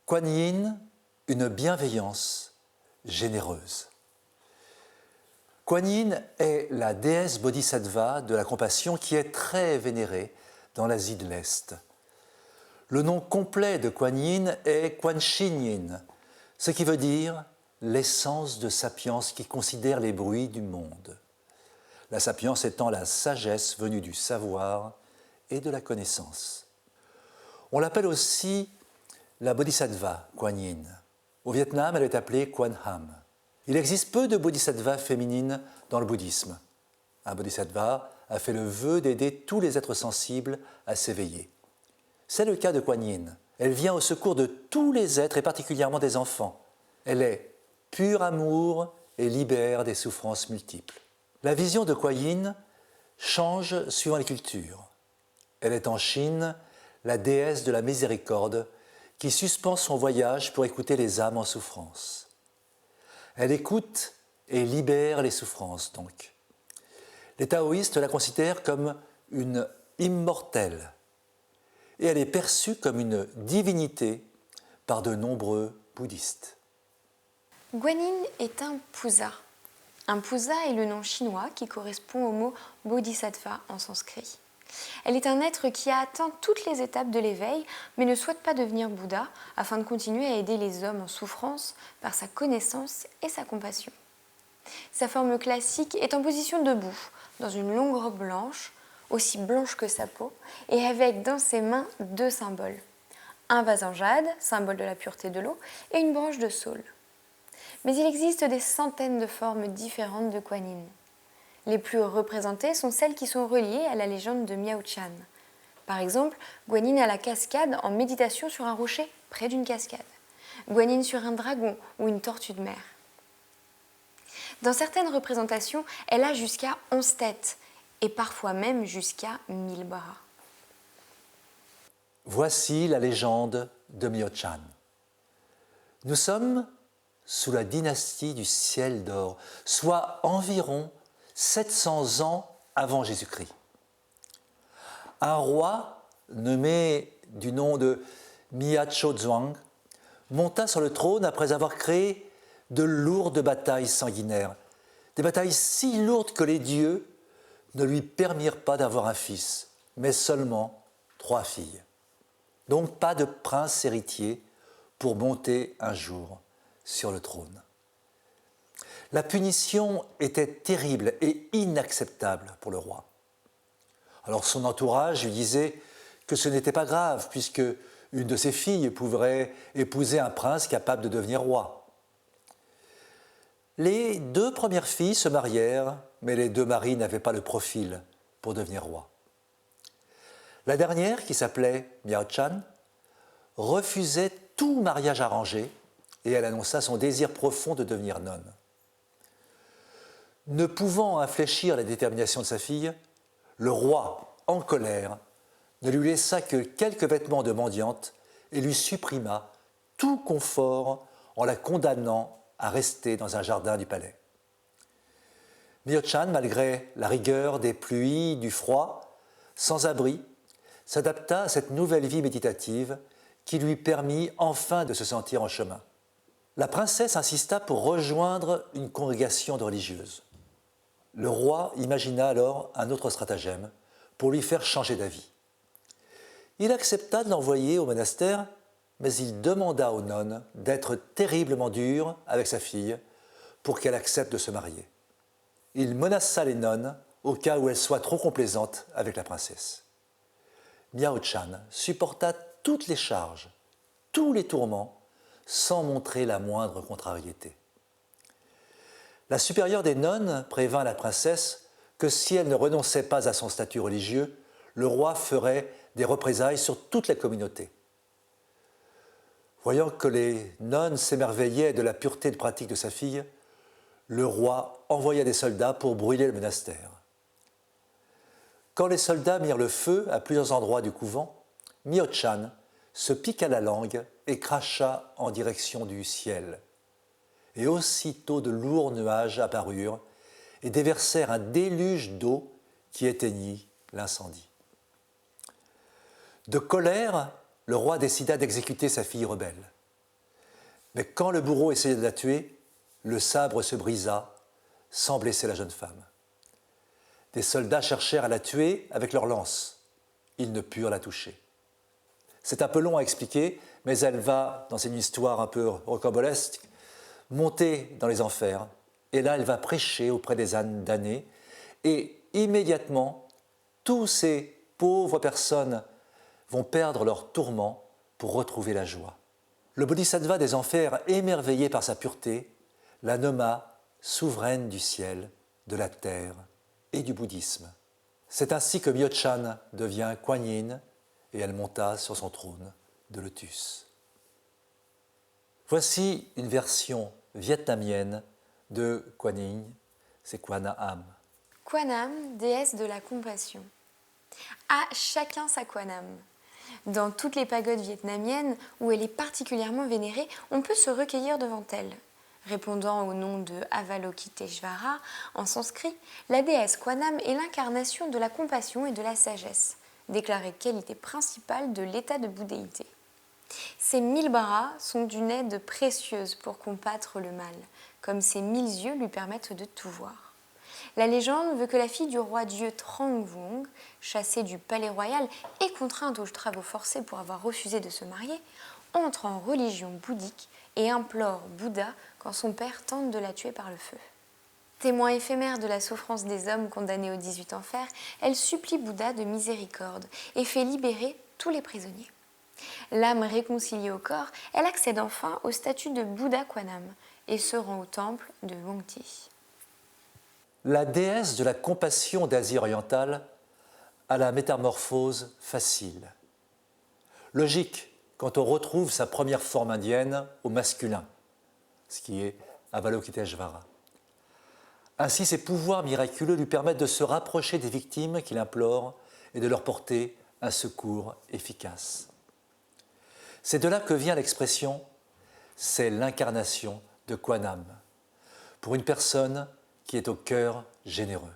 Kuan Yin, une bienveillance généreuse. Kuan Yin est la déesse bodhisattva de la compassion qui est très vénérée dans l'Asie de l'Est. Le nom complet de Kuan Yin est Quan Shin Yin, ce qui veut dire l'essence de sapience qui considère les bruits du monde. La sapience étant la sagesse venue du savoir et de la connaissance. On l'appelle aussi la bodhisattva Kuan Yin. Au Vietnam, elle est appelée Quan Ham. Il existe peu de bodhisattvas féminines dans le bouddhisme. Un bodhisattva a fait le vœu d'aider tous les êtres sensibles à s'éveiller. C'est le cas de Kuan Yin. Elle vient au secours de tous les êtres et particulièrement des enfants. Elle est pur amour et libère des souffrances multiples. La vision de Kuan Yin change suivant les cultures. Elle est en Chine la déesse de la miséricorde qui suspend son voyage pour écouter les âmes en souffrance. Elle écoute et libère les souffrances, donc. Les taoïstes la considèrent comme une immortelle et elle est perçue comme une divinité par de nombreux bouddhistes. Guanyin est un pusa. Un pusa est le nom chinois qui correspond au mot bodhisattva en sanskrit. Elle est un être qui a atteint toutes les étapes de l'éveil, mais ne souhaite pas devenir Bouddha afin de continuer à aider les hommes en souffrance par sa connaissance et sa compassion. Sa forme classique est en position debout, dans une longue robe blanche, aussi blanche que sa peau, et avec dans ses mains deux symboles. Un vase en jade, symbole de la pureté de l'eau, et une branche de saule. Mais il existe des centaines de formes différentes de Kuan Yin. Les plus représentées sont celles qui sont reliées à la légende de Miao Chan. Par exemple, Guanyin à la cascade en méditation sur un rocher près d'une cascade. Guanyin sur un dragon ou une tortue de mer. Dans certaines représentations, elle a jusqu'à 11 têtes et parfois même jusqu'à 1000 bras. Voici la légende de Miao Chan. Nous sommes sous la dynastie du ciel d'or, soit environ 700 ans avant Jésus-Christ. Un roi nommé du nom de Miacho Zhuang monta sur le trône après avoir créé de lourdes batailles sanguinaires, des batailles si lourdes que les dieux ne lui permirent pas d'avoir un fils, mais seulement 3 filles. Donc pas de prince héritier pour monter un jour sur le trône. La punition était terrible et inacceptable pour le roi. Alors son entourage lui disait que ce n'était pas grave puisque une de ses filles pourrait épouser un prince capable de devenir roi. Les 2 premières filles se marièrent, mais les 2 maris n'avaient pas le profil pour devenir roi. La dernière, qui s'appelait Miao Chan, refusait tout mariage arrangé et elle annonça son désir profond de devenir nonne. Ne pouvant infléchir la détermination de sa fille, le roi, en colère, ne lui laissa que quelques vêtements de mendiante et lui supprima tout confort en la condamnant à rester dans un jardin du palais. Miao Chan, malgré la rigueur des pluies, du froid, sans abri, s'adapta à cette nouvelle vie méditative qui lui permit enfin de se sentir en chemin. La princesse insista pour rejoindre une congrégation de religieuses. Le roi imagina alors un autre stratagème pour lui faire changer d'avis. Il accepta de l'envoyer au monastère, mais il demanda aux nonnes d'être terriblement dures avec sa fille pour qu'elle accepte de se marier. Il menaça les nonnes au cas où elles soient trop complaisantes avec la princesse. Miao Chan supporta toutes les charges, tous les tourments, sans montrer la moindre contrariété. La supérieure des nonnes prévint la princesse que si elle ne renonçait pas à son statut religieux, le roi ferait des représailles sur toute la communauté. Voyant que les nonnes s'émerveillaient de la pureté de pratique de sa fille, le roi envoya des soldats pour brûler le monastère. Quand les soldats mirent le feu à plusieurs endroits du couvent, Miao Chan se piqua la langue et cracha en direction du ciel. Et aussitôt de lourds nuages apparurent et déversèrent un déluge d'eau qui éteignit l'incendie. De colère, le roi décida d'exécuter sa fille rebelle. Mais quand le bourreau essayait de la tuer, le sabre se brisa sans blesser la jeune femme. Des soldats cherchèrent à la tuer avec leurs lances. Ils ne purent la toucher. C'est un peu long à expliquer, mais elle va, dans une histoire un peu rocambolesque, monter dans les enfers. Et là, elle va prêcher auprès des ânes damnés. Et immédiatement, tous ces pauvres personnes vont perdre leur tourment pour retrouver la joie. Le bodhisattva des enfers, émerveillé par sa pureté, la nomma souveraine du ciel, de la terre et du bouddhisme. C'est ainsi que Myo-chan devient Kuan Yin et elle monta sur son trône de lotus. Voici une version vietnamienne de Kuan Yin, c'est Quan Am. Quan Am, déesse de la compassion. À chacun sa Quan Am. Dans toutes les pagodes vietnamiennes où elle est particulièrement vénérée, on peut se recueillir devant elle. Répondant au nom de Avalokiteshvara en sanskrit, la déesse Quan Am est l'incarnation de la compassion et de la sagesse, déclarée qualité principale de l'état de bouddhéité. Ses 1000 bras sont d'une aide précieuse pour combattre le mal, comme ses 1000 yeux lui permettent de tout voir. La légende veut que la fille du roi dieu Trang Vuong, chassée du palais royal et contrainte aux travaux forcés pour avoir refusé de se marier, entre en religion bouddhique et implore Bouddha quand son père tente de la tuer par le feu. Témoin éphémère de la souffrance des hommes condamnés aux 18 enfers, elle supplie Bouddha de miséricorde et fait libérer tous les prisonniers. L'âme réconciliée au corps, elle accède enfin au statut de Bouddha Quan Am et se rend au temple de Wongti. La déesse de la compassion d'Asie orientale a la métamorphose facile. Logique quand on retrouve sa première forme indienne au masculin, ce qui est Avalokiteshvara. Ainsi, ses pouvoirs miraculeux lui permettent de se rapprocher des victimes qu'il implore et de leur porter un secours efficace. C'est de là que vient l'expression « c'est l'incarnation de Quan Am » pour une personne qui est au cœur généreux.